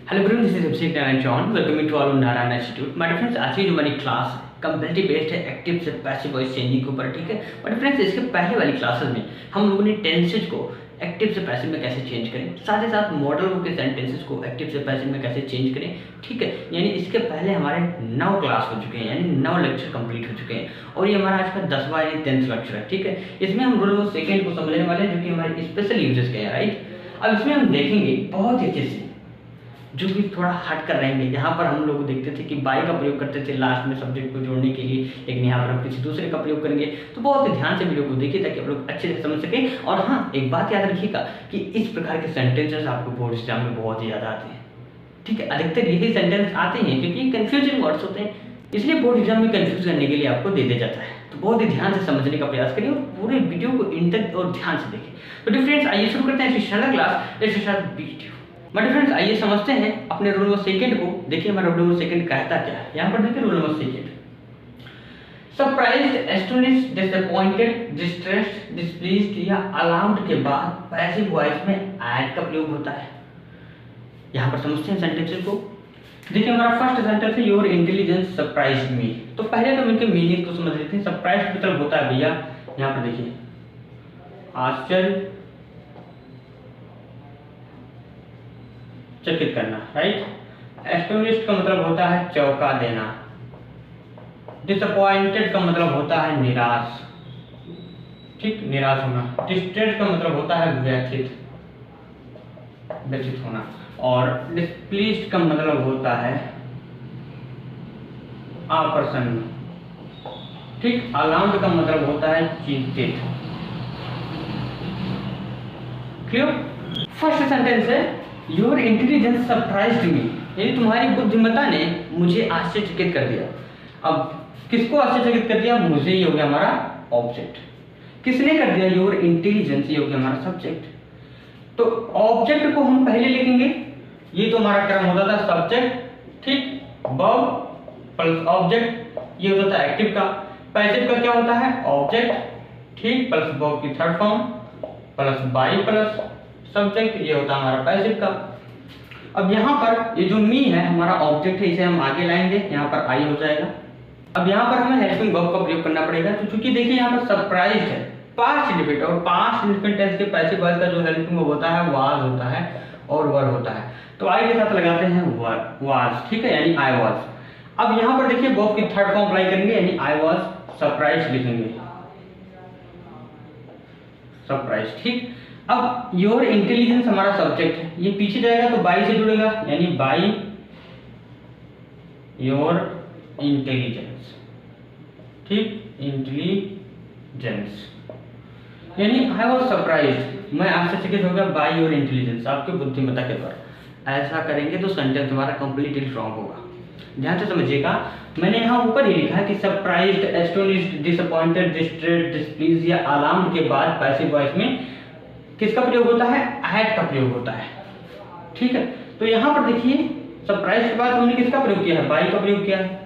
Hello friends, this is Abhishek Narayan John. Welcome to all Narayan institute. My friends, आज की जो हमारी क्लास है कंपेरेटिव बेस्ड है एक्टिव से पैसिव वॉइस चेंजिंग के ऊपर, ठीक है। बट फ्रेंड्स, इसके पहले वाली क्लासेस में हम लोगों ने टेंसेज को एक्टिव से पैसिव में कैसे चेंज करें, साथ ही साथ मॉडल के सेंटेंसेस को एक्टिव से पैसिव में कैसे चेंज करें, ठीक है। यानी इसके पहले हमारे 9 क्लास हो चुके हैं, यानी 9 लेक्चर कंप्लीट हो चुके हैं और ये हमारा आज का 10वां यानी 10th लेक्चर है, ठीक है। इसमें हम रूल नंबर सेकंड को समझने वाले हैं, जो कि हमारे स्पेशल यूजेस के हैं, राइट। अब इसमें हम देखेंगे बहुत ही अच्छे से, जो भी थोड़ा हट कर रहेंगे। यहाँ पर हम लोग देखते थे कि बाई का प्रयोग करते थे लास्ट में सब्जेक्ट को जोड़ने के लिए, लेकिन यहाँ पर हम किसी दूसरे का प्रयोग करेंगे। तो बहुत ही ध्यान से वीडियो को देखिए ताकि आप लोग अच्छे से समझ सकें। और हाँ, एक बात याद रखिएगा कि इस प्रकार के सेंटेंसेस आपको बोर्ड एग्जाम में बहुत ही ज़्यादा आते हैं, ठीक है। अधिकतर यही सेंटेंस आते हैं क्योंकि कंफ्यूजिंग वर्ड्स होते हैं, इसलिए बोर्ड एग्जाम में कंफ्यूज करने के लिए आपको दे दिया जाता है। तो बहुत ही ध्यान से समझने का प्रयास करिए और पूरे वीडियो को इन तक और ध्यान से देखें। तो डिफरेंस आइए शुरू करते हैं शाला class. Let's start video. But friends, आइए समझते हैं अपने रूल नंबर सेकंड को। देखिए हमारा रूल नंबर सेकंड कहता क्या है। यहाँ पर देखिए rule number second, surprised, astonished, disappointed, distressed, displeased या अलार्म्ड के बाद पैसिव वॉइस में ऐड का प्रयोग होता है। यहाँ पर समझते हैं सेंटेंसेस को। देखिए हमारा फर्स्ट सेंटेंस है योर इंटेलिजेंस सरप्राइज्ड मी। तो पहले तो इनके मीनिंग को समझ लेते हैं। सरप्राइज्ड मतलब होता है भैया, यहाँ पर देखिए आश्चर्य, चकित करना, राइट। एस्टोनिश्ड का मतलब होता है चौंका देना। डिसअपॉइंटेड का मतलब होता है निराश, ठीक, निराश होना। डिस्ट्रेस्ड का मतलब होता है व्यथित होना। और डिस्प्लीज्ड का मतलब होता है अप्रसन्न, ठीक। अलार्म्ड का मतलब होता है चिंतित। क्लियर। फर्स्ट सेंटेंस है योर इंटेलिजेंस सरप्राइज्ड मी, यानी तुम्हारी बुद्धिमत्ता ने मुझे आश्चर्यचकित कर दिया। अब किसको आश्चर्यचकित कर दिया? मुझे। ये हो गया हमारा ऑब्जेक्ट। किसने कर दिया? Your intelligence. ये हो गया हमारा सब्जेक्ट। तो ऑब्जेक्ट को हम पहले लिखेंगे, ये तो हमारा क्रम होता था सब्जेक्ट, ठीक, वर्ब प्लस ऑब्जेक्ट, ये होता था एक्टिव का। पैसिव का क्या होता है? ऑब्जेक्ट, ठीक, प्लस वर्ब की third form plus by plus subject, ये होता है हमारा पैसिव का। अब यहाँ पर ये जो मी है हमारा ऑब्जेक्ट है, इसे हम आगे लाएंगे, यहाँ पर आई हो जाएगा। अब यहाँ पर हमें हेल्पिंग वर्ब का प्रयोग करना पड़ेगा। तो चूंकि देखिए यहाँ पर सरप्राइज्ड है पास्ट इंडेफिनिट, और पास्ट इंडेफिनिट टेंस के पैसिव वॉइस का जो हेल्पिंग वर्ब होता है वाज होता है और वर होता है। तो आई के साथ लगाते हैं वर, वाज, ठीक है, यानी आई वाज। अब यहाँ पर देखिए वर्ब की थर्ड फॉर्म अप्लाई करेंगे, यानी आई वाज सरप्राइज्ड लिखेंगे, सरप्राइज्ड, ठीक। अब योर इंटेलिजेंस हमारा सब्जेक्ट है, ये पीछे जाएगा तो बाई से जुड़ेगा, यानी बाई योर इंटेलिजेंस, ठीक, इंटेलिजेंस, यानी आई वाज सरप्राइज्ड, मैं आश्चर्यचकित हो गया बाई योर इंटेलिजेंस, आपके बुद्धिमत्ता के पर। ऐसा करेंगे तो सेंटेंस हमारा कंप्लीटली रॉन्ग होगा। ध्यान से समझिएगा, मैंने यहाँ ऊपर ही लिखा है कि surprised, astonished, disappointed, distressed, displeased या अलार्म्ड के बाद पैसिव वॉइस में किसका प्रयोग होता है? ऐड का प्रयोग होता है, ठीक है। तो यहाँ पर देखिए सरप्राइज के बाद हमने किसका प्रयोग किया है? बाई का प्रयोग किया है।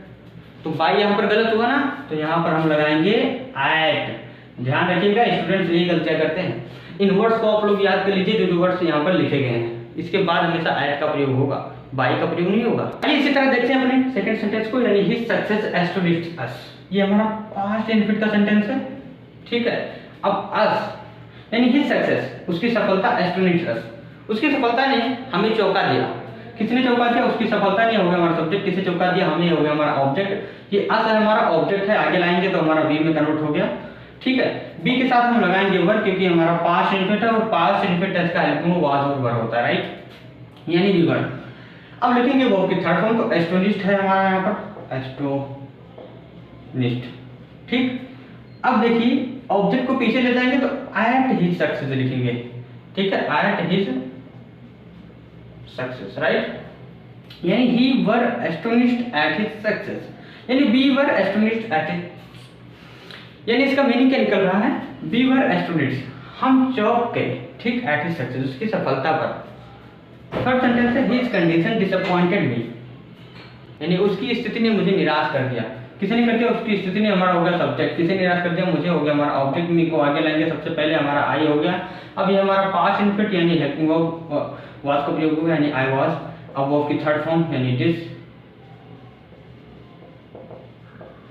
तो बाई यहाँ पर गलत हुआ ना, तो यहाँ पर हम लगाएंगे ऐड। ध्यान रखिएगा, स्टूडेंट्स यही गलतियां करते हैं। इन वर्ड्स को आप लोग याद कर लीजिए, जो वर्ड्स यहाँ पर लिखे गए हैं, इसके बाद हमेशा ऐड का प्रयोग होगा, बाई का प्रयोग नहीं होगा। इसी तरह देखते हैं अपने सेकंड सेंटेंस को, यानी हिज सक्सेस एस्टोनिश्ड अस। ये हमारा पास्ट इंडेफिनिट का सेंटेंस है, ठीक है। अब अस यानी हिज सक्सेस, उसकी सफलता, एस्टोनिश्ड अस, उसकी सफलता ने हमें चौंका दिया। किसने चौंका दिया? उसकी सफलता ने, हो गया हमारा सब्जेक्ट। किसे चौंका दिया? हमें, हो गया हमारा ऑब्जेक्ट। ये अस है हमारा ऑब्जेक्ट है, आगे लाएंगे तो हमारा बी में कन्वर्ट हो गया, ठीक है। बी के साथ हम लगाएंगे वर, क्योंकि हमारा पास्ट इंडेफिनिट है और पास्ट इंडेफिनिट टेंस का हेल्पिंग वाज और वर होता है, राइट, यानी बी वन। अब लिखेंगे वर्ब की थर्ड फॉर्म, तो एस्टोनिश्ड है हमारा यहाँ पर, एस्टोनिश्ड, ठीक। अब देखिए ऑब्जेक्ट को पीछे ले जाएंगे तो एट हिज सक्सेस लिखेंगे, ठीक है, एट हिज सक्सेस, राइट, यानी he were astonished at his success, यानी be were astonished at his, यानी इसका मीनिंग क्या निकल रहा है? बी वर एस्टोनिश्ड, हम चौंक गए, ठीक, एट हिज सक्सेस, उसकी सफलता पर। थर्ड सेंटेंस है हिज कंडीशन डिसअपॉइंटेड मी, यानी उसकी स्थिति ने मुझे निराश कर दिया। किसने कर दिया? उसकी स्थिति ने, हमारा हो गया सब्जेक्ट। किसे निराश कर दिया? मुझे, हो गया हमारा ऑब्जेक्ट। मी को आगे लाएंगे, सबसे पहले हमारा आई हो गया। अब ये हमारा पास्ट इंडेफिनिट यानी हेल्पिंग वर्ब वाज का प्रयोग होगा, यानी आई वाज अब वर्ब की थर्ड फॉर्म यानी डिस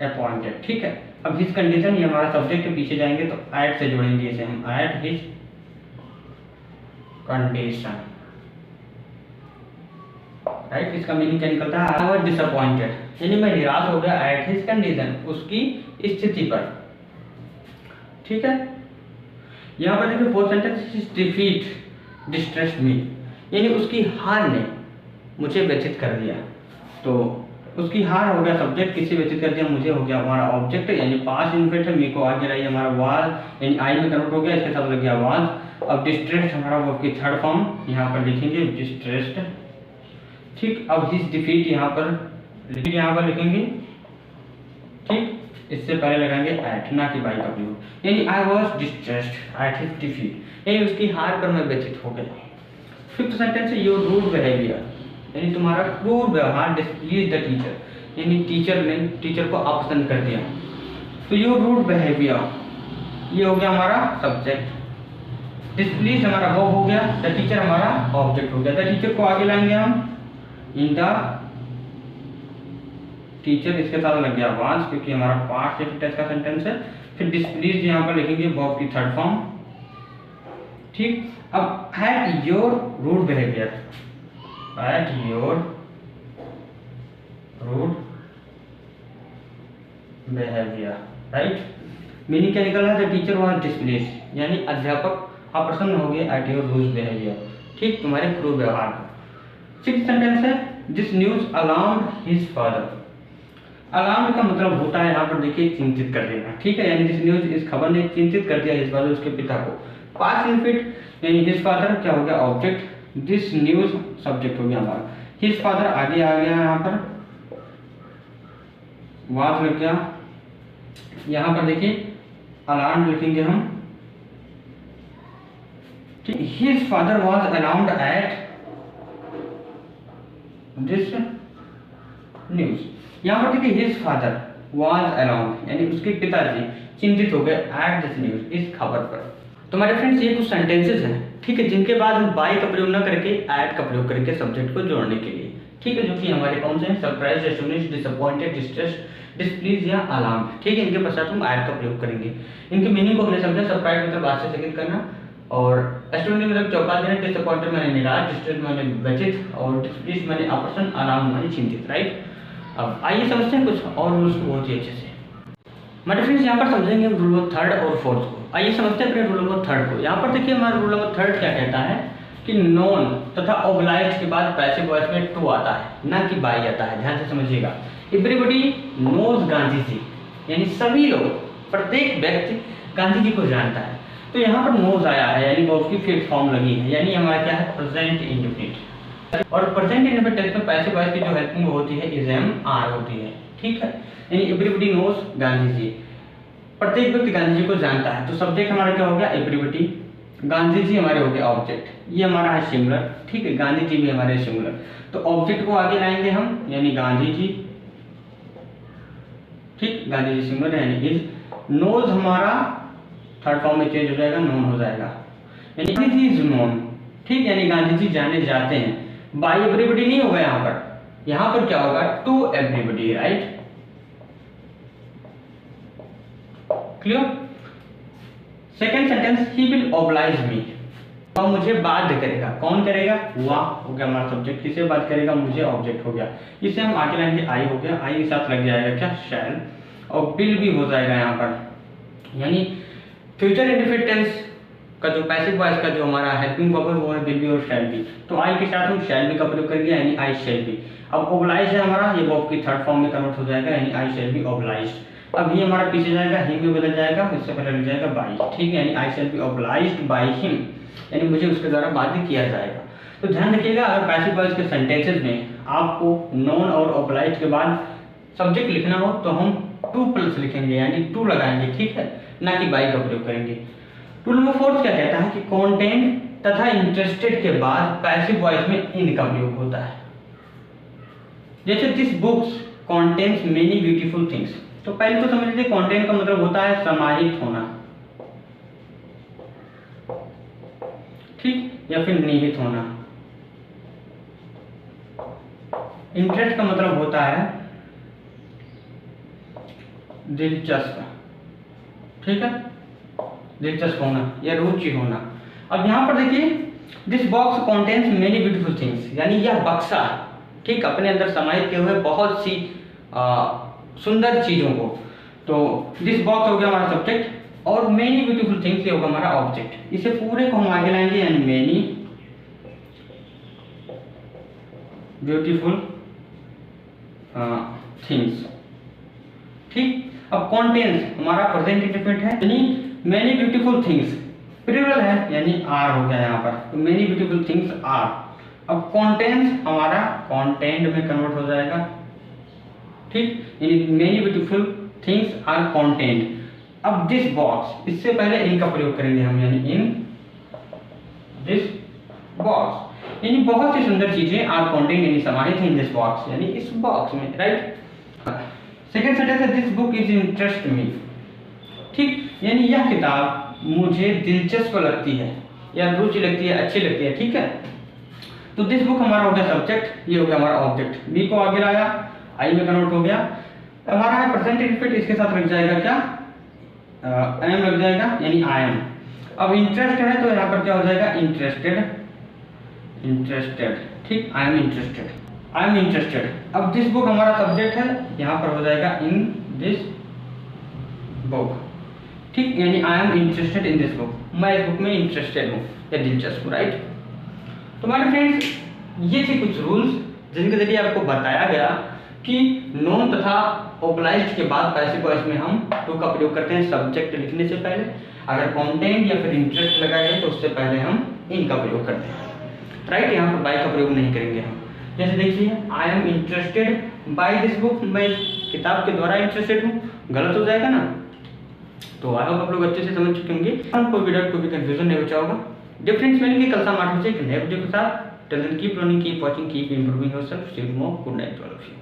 अपॉइंटेड, ठीक है। अब हिज कंडीशन, ये हमारा सब्जेक्ट है, पीछे जाएंगे तो एट से जोड़ेंगे इसे हम, एट हिज कंडीशन, राइट। इसका मीनिंग क्या निकलता है, आई वाज डिसअपॉइंटेड, यानी मैं निराश हो गया एट हिज कंडीशन, उसकी स्थिति पर, ठीक है। यहाँ पर देखिए fourth sentence, his defeat distressed me, यानी उसकी हार ने मुझे व्यथित कर दिया। तो उसकी हार हो गया सब्जेक्ट, किसी व्यतीत कर दिया, मुझे हो गया हमारा ऑब्जेक्ट, यानी पास्ट इनफिनिट है, मी को आगे रही हमारा वाज, यानी आई में कन्वर्ट हो गया, इसके साथ लग गया वाज। अब डिस्ट्रेस्ड हमारा वर्ब की थर्ड फॉर्म यहाँ पर लिखेंगे डिस्ट्रेस्ड, ठीक। अब हिज डिफीट यहाँ पर लिखेंगे, ठीक। इससे पहले लगाएंगे एट, ना कि बाई का प्रयोग, यानी I was distressed at his defeat, यानी उसकी हार पर मैं व्यथित हो गया। फिफ्थ सेंटेंस है योर रूड बिहेवियर, यानी तुम्हारा क्रूर व्यवहार डिस्प्लीज द टीचर, यानी टीचर को अपसंद कर दिया। तो योर रूड बिहेवियर ये हो गया हमारा सब्जेक्ट, डिस्प्लीज हमारा वर्ब हो गया, द टीचर हमारा ऑब्जेक्ट हो गया। द टीचर को आगे लाएंगे हम इन द टीचर, इसके साथ लग गया वाज, क्योंकि हमारा पास्ट टेंस का सेंटेंस है। फिर डिस्प्लीज यहाँ पर लिखेंगे वर्ब की थर्ड फॉर्म, ठीक। अब at your rude behaviour, at your rude behaviour, right. Meaning क्या निकल रहा है, द टीचर वाज डिस्प्लेस, यानी अध्यापक अप्रसन्न हो गए एट योर रूड बिहेवियर, ठीक, तुम्हारे क्रूर व्यवहार को। सिक्स्थ सेंटेंस है this news alarmed his father, alarm का मतलब होता है यहाँ पर देखिए चिंतित कर देना, ठीक है, यानी दिस न्यूज, इस खबर ने चिंतित कर दिया हिज फादर, उसके पिता को। पास्ट इनफिनिट यानी हिज फादर क्या हो गया ऑब्जेक्ट, दिस न्यूज सब्जेक्ट हो गया हमारा, हिज फादर आगे आ गया, यहाँ पर वाज लग गया। यहाँ पर देखिए अलार्म लिखेंगे हम, ठीक। His father was alarmed at this news, यहाँ पर देखिए हिज फादर वाज अलार्म्ड, यानी उसके पिताजी चिंतित हो गए एट दिस न्यूज, इस खबर पर। तो हमारे फ्रेंड्स ये कुछ सेंटेंसेस हैं, ठीक है, जिनके बाद हम बाय का प्रयोग न करके एट का प्रयोग करके सब्जेक्ट को जोड़ने के लिए, ठीक है, जो कि हमारे कौन से हैं, सरप्राइज, एस्टोनिश्ड, डिसअपॉइंटेड, डिस्ट्रेस्ड, डिस्प्लीज या अलार्म, ठीक है। इनके पश्चात हम एट का प्रयोग करेंगे। इनके मीनिंग को हमने समझा, सरप्राइज मतलब आश्चर्यचकित करना, और एस्टोनिश मतलब चौंका देना, डिसअपॉइंटेड माने निराश, डिस्ट्रेस्ड माने व्यथित, और डिस्प्लीज माने अप्रसन्न, अलार्म माने चिंतित, राइट। अब आइए समझते हैं कुछ और रूल्स को बहुत ही अच्छे से। हमारे फ्रेंड्स यहाँ पर समझेंगे हम रूल नंबर थर्ड और फोर्थ को। आइए समझते हैं अपने रूल नंबर थर्ड को। यहाँ पर देखिए हमारा रूल नंबर थर्ड क्या कहता है कि नॉन तथा ऑब्लाइज्ड के बाद पैसिव वॉइस में टू आता है, ना कि बाई आता है, ध्यान से समझिएगा। एवरीबॉडी नोज गांधी जी, यानी सभी लोग, प्रत्येक व्यक्ति गांधी जी को जानता है। तो यहाँ पर नोज आया है, यानी वर्ब की फिफ्थ फॉर्म लगी है, यानी हमारा क्या है प्रेजेंट इंडेफिनिट। और प्रेजेंट इंडेफिनिट टेंस में पैसिव वॉइस की जो हेल्पिंग होती है इज एम आर होती है, ठीक है। यानी एवरीबॉडी नोज गांधी जी, प्रत्येक व्यक्ति गांधी जी को जानता है। तो सब्जेक्ट हमारा क्या हो गया एवरीबॉडी, गांधी जी हमारे हो गए ऑब्जेक्ट, ये हमारा है सिंगुलर, ठीक है, गांधी जी भी हमारे सिंगुलर। तो ऑब्जेक्ट को आगे लाएंगे हम, यानी गांधी जी, ठीक, गांधी जी सिंगुलर है, यानी इज। नोज हमारा थर्ड फॉर्म में चेंज हो जाएगा, नोन हो जाएगा, यानी गांधी जी इज नोन, ठीक, यानी गांधी जी जाने जाते हैं। बाय एवरीबॉडी नहीं होगा यहाँ पर क्या होगा to everybody, right, clear. Second sentence he will oblige me, वह मुझे बाध्य करेगा, कौन करेगा, वह हो गया हमारा सब्जेक्ट, किसे बाध्य करेगा, मुझे, ऑब्जेक्ट हो गया। इसे हम आगे लाएंगे आई हो गया, आई के साथ लग जाएगा क्या शैल, और विल भी हो जाएगा यहाँ पर, यानी फ्यूचर इंडेफिनिट टेंस का जो पैसिव वॉइस का जो हमारा हेल्पिंग वर्ब है वो है विल बी और शैल बी। तो आई के साथ हम शैल बी का प्रयोग करेंगे, यानी आई शैल बी। अब ऑब्लाइज है हमारा, ये वर्ब की थर्ड फॉर्म में कन्वर्ट हो जाएगा, यानी आई शैल बी ऑब्लाइज्ड। अब ये हमारा पीछे जाएगा, ही में बदल जाएगा, इससे पहले लग जाएगा बाई, ठीक है, यानी I shall be obliged by him, यानी मुझे उसके द्वारा बाध्य किया जाएगा। तो ध्यान रखिएगा, अगर पैसिव वॉइस के सेंटेंसेस में आपको नॉन और ऑब्लाइज्ड के बाद सब्जेक्ट लिखना हो तो हम टू प्लस लिखेंगे, यानी टू लगाएंगे, ठीक है, ना कि बाई का प्रयोग करेंगे। रूल नंबर फोर्थ क्या कहता है कि कंटेंट तथा इंटरेस्टेड के बाद पैसिव वॉइस में इन का प्रयोग होता है। जैसे this books contains many beautiful things, तो पहले तो समझ लीजिए कंटेंट का मतलब होता है समाहित होना, ठीक, या फिर निहित होना, इंटरेस्ट का मतलब होता है दिलचस्प, ठीक है, दिलचस्प होना या रुचि होना। अब यहाँ पर देखिए, this box contains many beautiful things, यानी यह बक्सा, ठीक, अपने अंदर समाहित किए हुए बहुत सी सुंदर चीजों को। तो दिस बॉक्स हो गया हमारा सब्जेक्ट और मेनी ब्यूटीफुल थिंग्स ये होगा हमारा ऑब्जेक्ट। इसे पूरे को हम आगे लाएंगे, यानी मेनी ब्यूटीफुल थिंग्स, ठीक। अब कॉन्टेन्स हमारा प्रेजेंट इंडेफिनिट है, यानी मेनी ब्यूटीफुल थिंग्स प्लूरल है, यानी आर हो गया यहाँ पर, तो मेनी ब्यूटीफुल थिंग्स आर। अब कॉन्टेन्स हमारा कॉन्टेंट में कन्वर्ट हो जाएगा, ठीक, यानी many beautiful things are content. अब दिस बॉक्स, इससे पहले इन का प्रयोग करेंगे हम, यानी इन दिस बॉक्स, यानी बहुत सी सुंदर चीजें आर कॉन्टेंट, यानी समाहित है इन दिस बॉक्स, यानी इस बॉक्स में, राइट। सेकेंड सेंटेंस है this book is interest me, ठीक, यानी यह किताब मुझे दिलचस्प लगती है या रुचि लगती है, अच्छी लगती है, ठीक है। तो दिस बुक हमारा हो गया सब्जेक्ट, ये हो गया हमारा ऑब्जेक्ट, बी को आगे लाया, आई में कन्वर्ट हो गया, हमारा है प्रेजेंट इंडेफिनिट, इसके साथ लग जाएगा क्या, एम लग जाएगा, यानी आई एम। अब इंटरेस्ट है तो यहाँ पर क्या हो जाएगा, इंटरेस्टेड, इंटरेस्टेड, ठीक, I am interested, I am interested. अब दिस बुक हमारा सब्जेक्ट है, यहाँ पर हो जाएगा इन दिस बुक, ठीक, यानी I am interested in this book, मैं इस बुक में इंटरेस्टेड हूँ या दिलचस्प हूँ, राइट। तो हमारे फ्रेंड्स, ये थे कुछ रूल्स जिनके जरिए आपको बताया गया कि नोन तथा ओबलाइज्ड के बाद पैसिव वॉइस में हम टू का प्रयोग करते हैं सब्जेक्ट लिखने से पहले, अगर कॉन्टेंट या फिर इंटरेस्ट लगाए गए तो उससे पहले हम इन का प्रयोग करते हैं, राइट। यहाँ पर बाय का प्रयोग नहीं करेंगे हम। जैसे देखिए, I am interested by this book, मैं किताब के द्वारा इंटरेस्टेड हूँ, गलत हो जाएगा ना। तो आई होप आप लोग अच्छे से समझ चुके होंगे, हमको वीडियो को भी कंफ्यूजन नहीं बचा होगा। डिफरेंस मिलेंगे कल शाम 8 बजे एक नए वीडियो के साथ। Till then keep learning, keep watching, keep improving yourself, see you more, good night all of you.